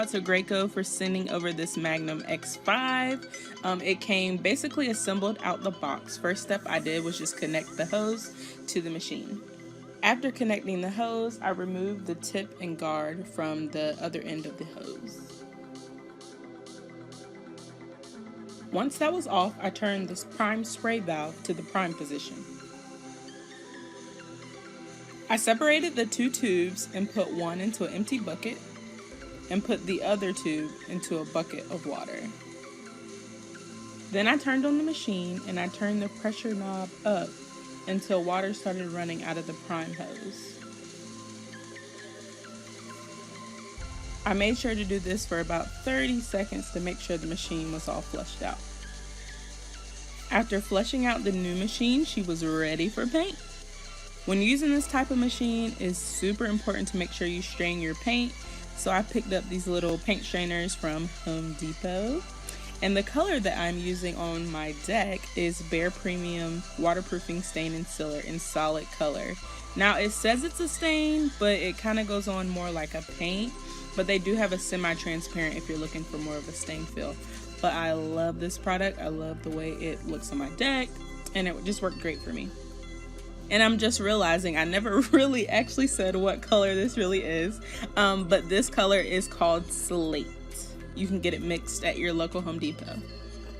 out to Graco for sending over this Magnum X5. It came basically assembled out the box. First step I did was just connect the hose to the machine. After connecting the hose, I removed the tip and guard from the other end of the hose. Once that was off, I turned this prime spray valve to the prime position. I separated the two tubes and put one into an empty bucket and put the other tube into a bucket of water. Then I turned on the machine and I turned the pressure knob up until water started running out of the prime hose. I made sure to do this for about 30 seconds to make sure the machine was all flushed out. After flushing out the new machine, she was ready for paint. When using this type of machine, it's super important to make sure you strain your paint. So I picked up these little paint strainers from Home Depot. And the color that I'm using on my deck is Bare Premium Waterproofing Stain and Sealer in solid color. Now it says it's a stain, but it kind of goes on more like a paint. But they do have a semi-transparent if you're looking for more of a stain feel. But I love this product. I love the way it looks on my deck, and it just worked great for me. And I'm just realizing I never really actually said what color this really is, but this color is called Slate. You can get it mixed at your local Home Depot.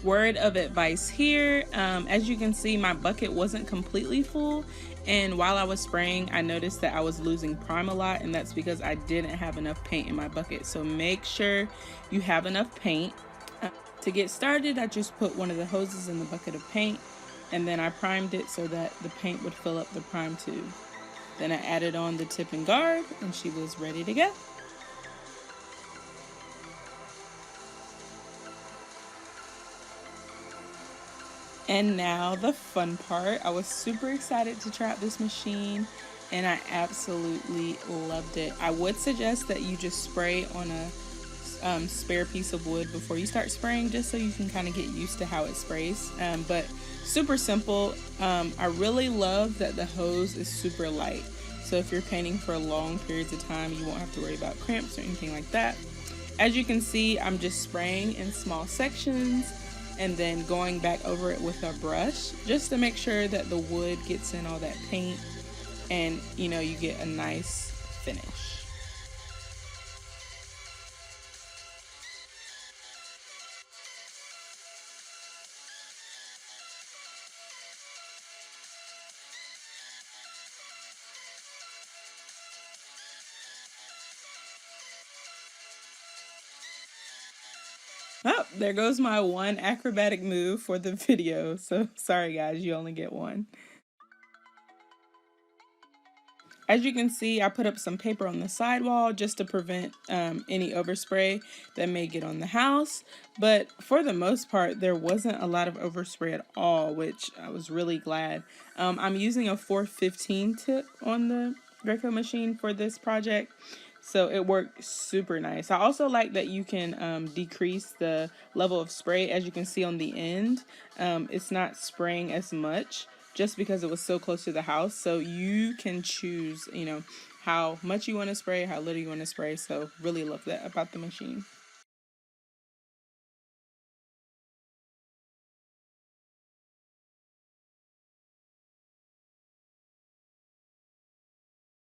Word of advice here, as you can see, my bucket wasn't completely full, and while I was spraying, I noticed that I was losing prime a lot, and that's because I didn't have enough paint in my bucket. So make sure you have enough paint. To get started, I just put one of the hoses in the bucket of paint, and then I primed it so that the paint would fill up the prime tube. Then I added on the tip and guard, and she was ready to go. And now the fun part. I was super excited to try out this machine, and I absolutely loved it. I would suggest that you just spray on a spare piece of wood before you start spraying, just so you can kind of get used to how it sprays, but super simple. I really love that the hose is super light, so if you're painting for long periods of time, you won't have to worry about cramps or anything like that. As you can see, I'm just spraying in small sections and then going back over it with a brush just to make sure that the wood gets in all that paint and you get a nice finish. Oh, there goes my one acrobatic move for the video. So sorry guys, you only get one. As you can see, I put up some paper on the sidewall just to prevent any overspray that may get on the house. But for the most part, there wasn't a lot of overspray at all, which I was really glad. I'm using a 415 tip on the Graco machine for this project. So it worked super nice. I also like that you can decrease the level of spray. As you can see on the end, it's not spraying as much just because it was so close to the house. So you can choose, how much you want to spray, how little you want to spray. So really love that about the machine.